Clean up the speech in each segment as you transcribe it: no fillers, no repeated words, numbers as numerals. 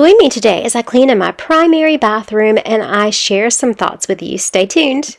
Join me today as I clean in my primary bathroom and I share some thoughts with you. Stay tuned.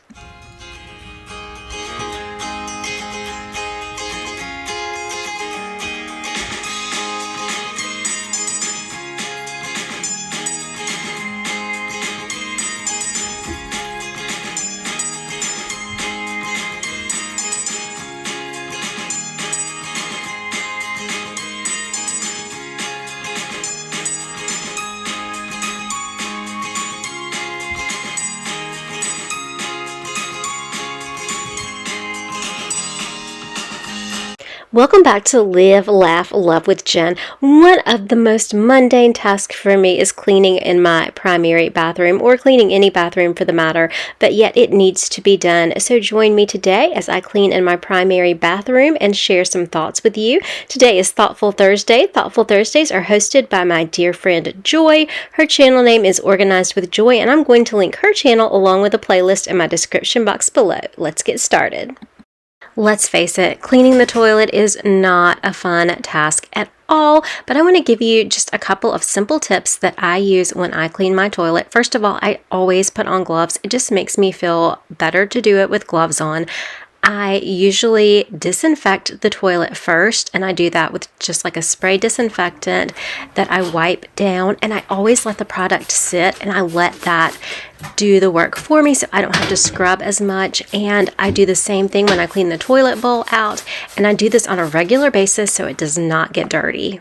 Welcome back to Live, Laugh, Love with Jen. One of the most mundane tasks for me is cleaning in my primary bathroom, or cleaning any bathroom for the matter, but yet it needs to be done. So join me today as I clean in my primary bathroom and share some thoughts with you. Today is Thoughtful Thursday. Thoughtful Thursdays are hosted by my dear friend Joy. Her channel name is Organized with Joy, and I'm going to link her channel along with a playlist in my description box below. Let's get started. Let's face it, cleaning the toilet is not a fun task at all, but I want to give you just a couple of simple tips that I use when I clean my toilet. First of all, I always put on gloves. It just makes me feel better to do it with gloves on. I usually disinfect the toilet first, and I do that with just like a spray disinfectant that I wipe down, and I always let the product sit and I let that do the work for me so I don't have to scrub as much. And I do the same thing when I clean the toilet bowl out, and I do this on a regular basis so it does not get dirty.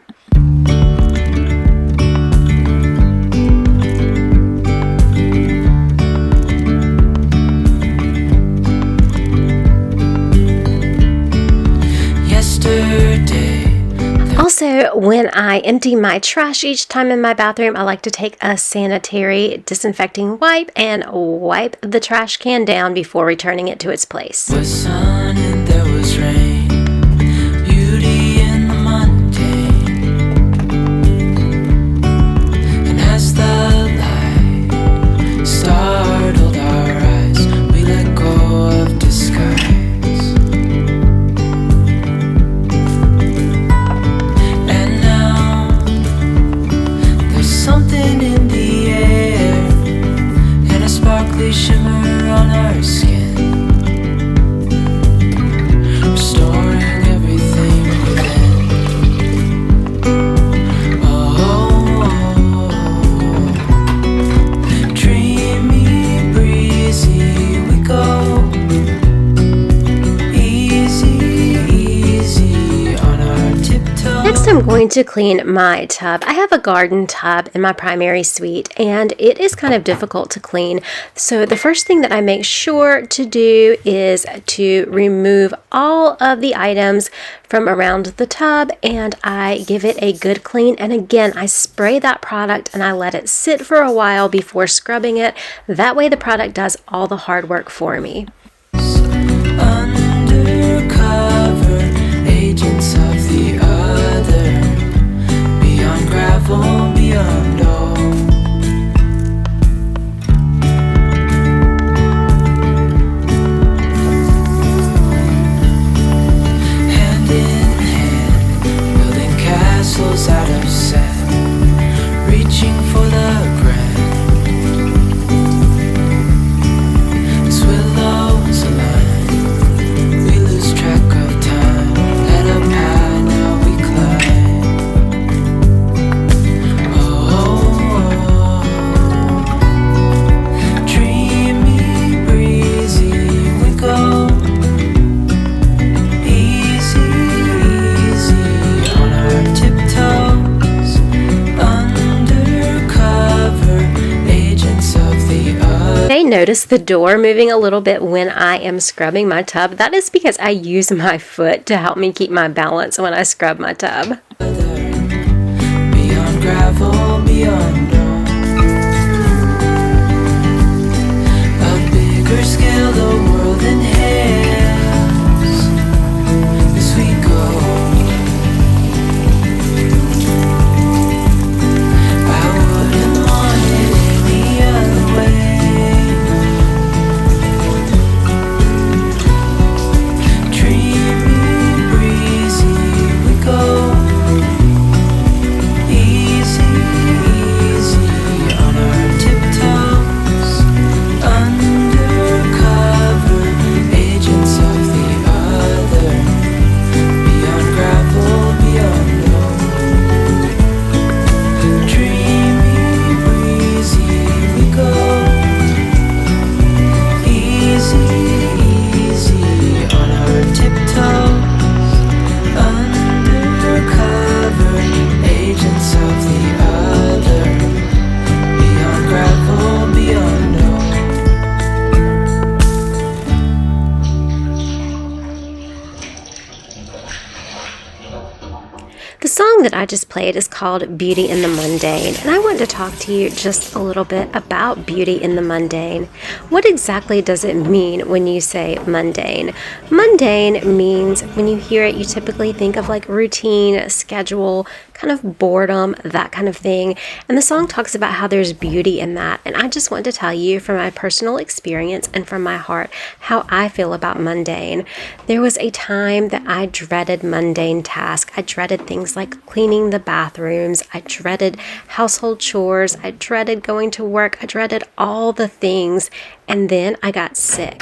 Also, when I empty my trash each time in my bathroom, I like to take a sanitary disinfecting wipe and wipe the trash can down before returning it to its place. There was sun and there was rain, beauty in the mundane. And as the light startled our eyes, we let go of disguise. Something in the air and a sparkly shimmer on our skin, restoring everything within. Dreamy, breezy, we go. Easy, easy on our tiptoes. Next, I'm going to clean my tub. I have a garden tub in my primary suite, and it is kind of difficult to clean. So the first thing that I make sure to do is to remove all of the items from around the tub, and I give it a good clean. And again, I spray that product and I let it sit for a while before scrubbing it. That way the product does all the hard work for me. Undercover agents of the other, beyond gravel, beyond all. Hand in hand, building castles out of sand, reaching for the grand. As willows align, we lose track of time. Let up high, now we climb. Dreamy, breezy, we go. Easy, easy on our tiptoes. Undercover agents of the earth. You may notice the door moving a little bit when I am scrubbing my tub. That is because I use my foot to help me keep my balance when I scrub my tub. Beyond gravel, beyond all. A bigger scale, the world inhales as we go. I wouldn't want it any other way. Dreamy, breezy, we go. Easy, song that I just played is called Beauty in the Mundane, and I want to talk to you just a little bit about beauty in the mundane. What exactly does it mean when you say mundane? Mundane means, when you hear it, you typically think of like routine, schedule, kind of boredom, that kind of thing. And the song talks about how there's beauty in that. And I just want to tell you from my personal experience and from my heart how I feel about mundane. There was a time that I dreaded mundane tasks. I dreaded things like cleaning the bathrooms. I dreaded household chores. I dreaded going to work. I dreaded all the things. And then I got sick.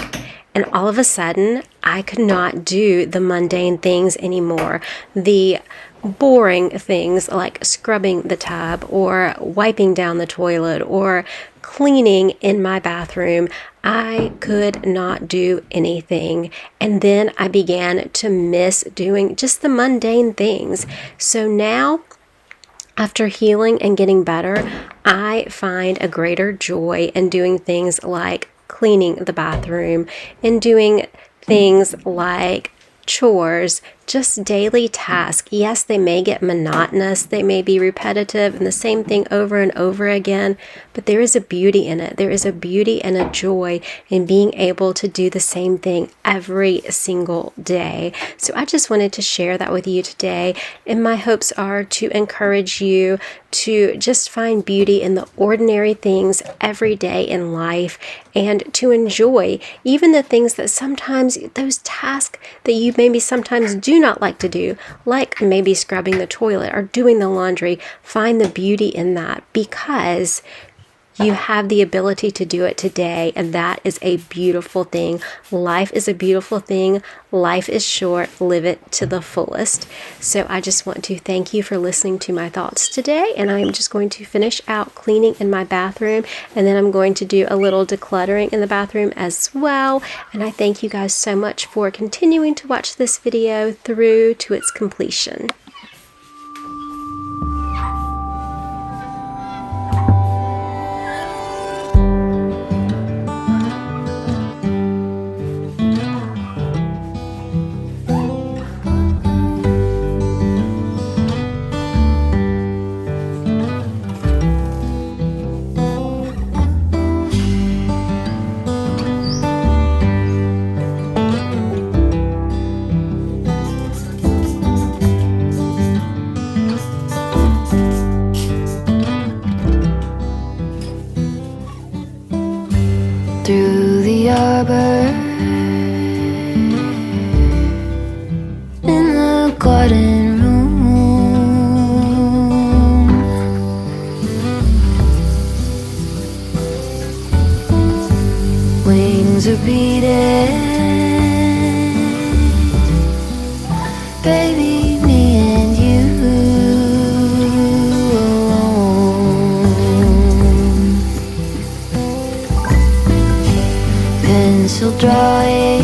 And all of a sudden, I could not do the mundane things anymore. The boring things like scrubbing the tub or wiping down the toilet or cleaning in my bathroom, I could not do anything. And then I began to miss doing just the mundane things. So now, after healing and getting better, I find a greater joy in doing things like cleaning the bathroom and doing things like chores, just daily tasks. Yes, they may get monotonous, they may be repetitive and the same thing over and over again, but there is a beauty in it. There is a beauty and a joy in being able to do the same thing every single day. So I just wanted to share that with you today, and my hopes are to encourage you to just find beauty in the ordinary things every day in life and to enjoy even the things that sometimes, those tasks that you maybe sometimes do not like to do, like maybe scrubbing the toilet or doing the laundry. Find the beauty in that because you have the ability to do it today, and that is a beautiful thing. Life is a beautiful thing. Life is short. Live it to the fullest. So I just want to thank you for listening to my thoughts today, and I am just going to finish out cleaning in my bathroom, and then I'm going to do a little decluttering in the bathroom as well. And I thank you guys so much for continuing to watch this video through to its completion. Through the arbor, in the garden room, wings are beating, baby, me and you alone. Pencil drawing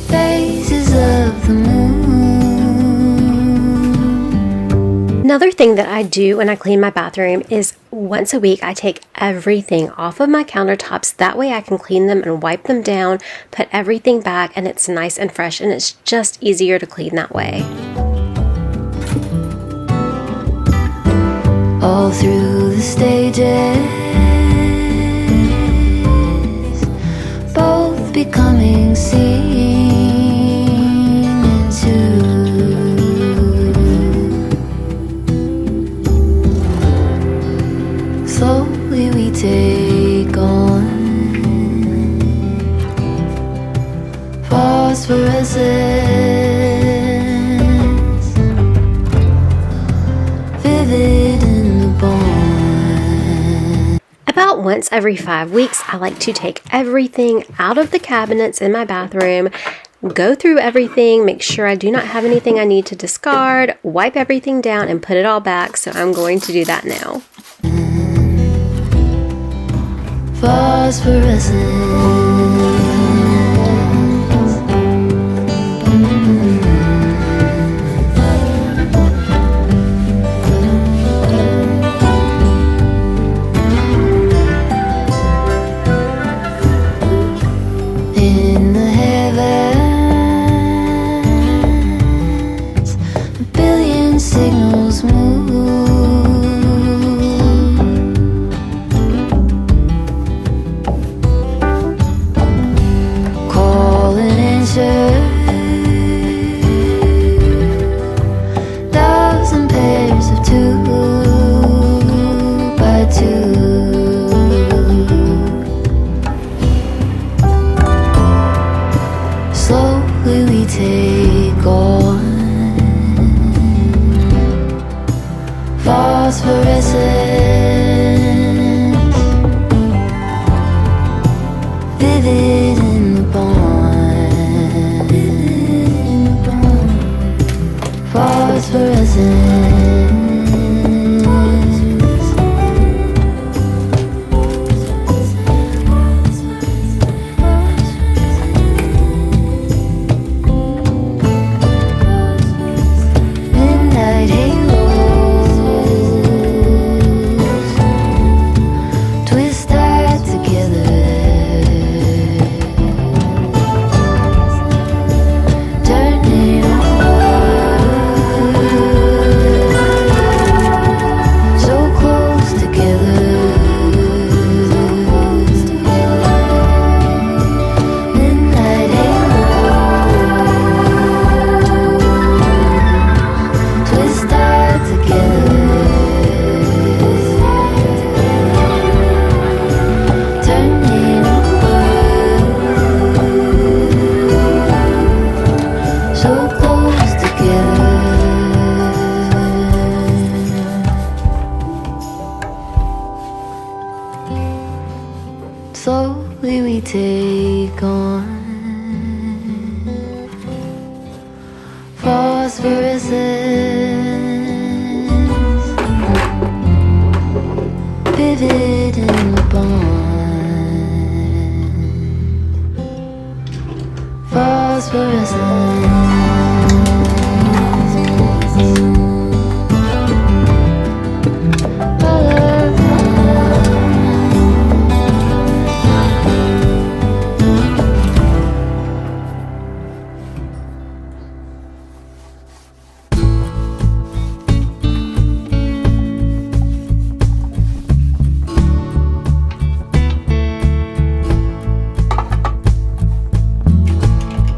phases of the moon. Another thing that I do when I clean my bathroom is once a week I take everything off of my countertops. That way I can clean them and wipe them down, put everything back, and it's nice and fresh, and it's just easier to clean that way. All through the stages, both becoming seen into. Slowly we take on phosphorescence, vivid in the bone. About once every 5 weeks, I like to take everything out of the cabinets in my bathroom, go through everything, make sure I do not have anything I need to discard, wipe everything down, and put it all back. So I'm going to do that now. Phosphorescence. In the heavens, phosphorescence, vivid in the bond, phosphorescence. Midnight halos twist tied together, turning so close together. Midnight halos twist tied together, turning so close together. Slowly we take on phosphorescence, vivid in the bond, phosphorescence.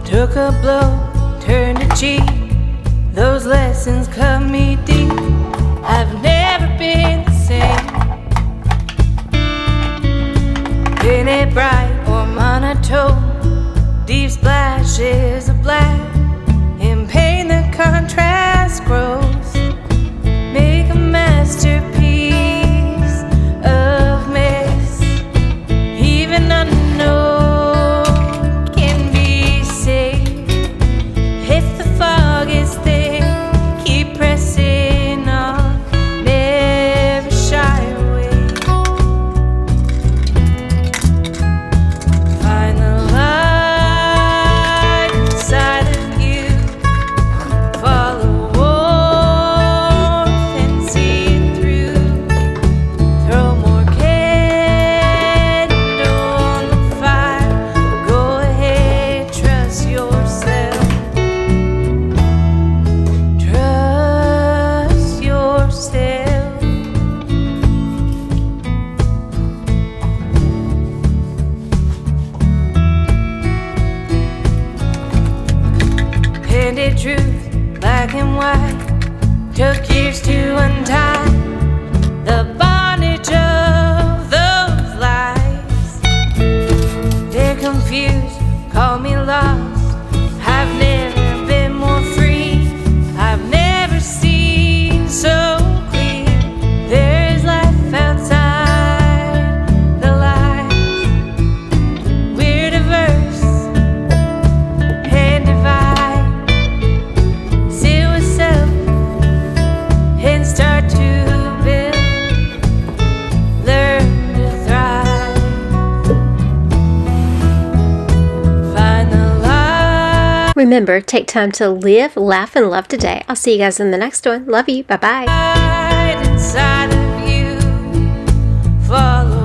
Took a blow, turned a cheek. Those lessons cut me deep. I've never been the same. Painted bright or monotone, deep splashes of black. In pain the contrast grows. Make a masterpiece of mess. Even unknown can be saved. If the fog is thick, keep pressing on, never shy away. Find the light inside of you. Follow warmth and see it through. Throw more candle on the fire. Go ahead, trust yourself. Trust yourself. Painted truth, black and white. Took years to untie the bondage of those lies. They're confused, call me lost. I've never been more free. I've never seen so clear. There is life outside the lies. We're diverse and divide. Sit with self and start to build. Learn to thrive. Find the light Remember, take time to live, laugh, and love today. I'll see you guys in the next one. Love you. Bye bye. inside of you. Follow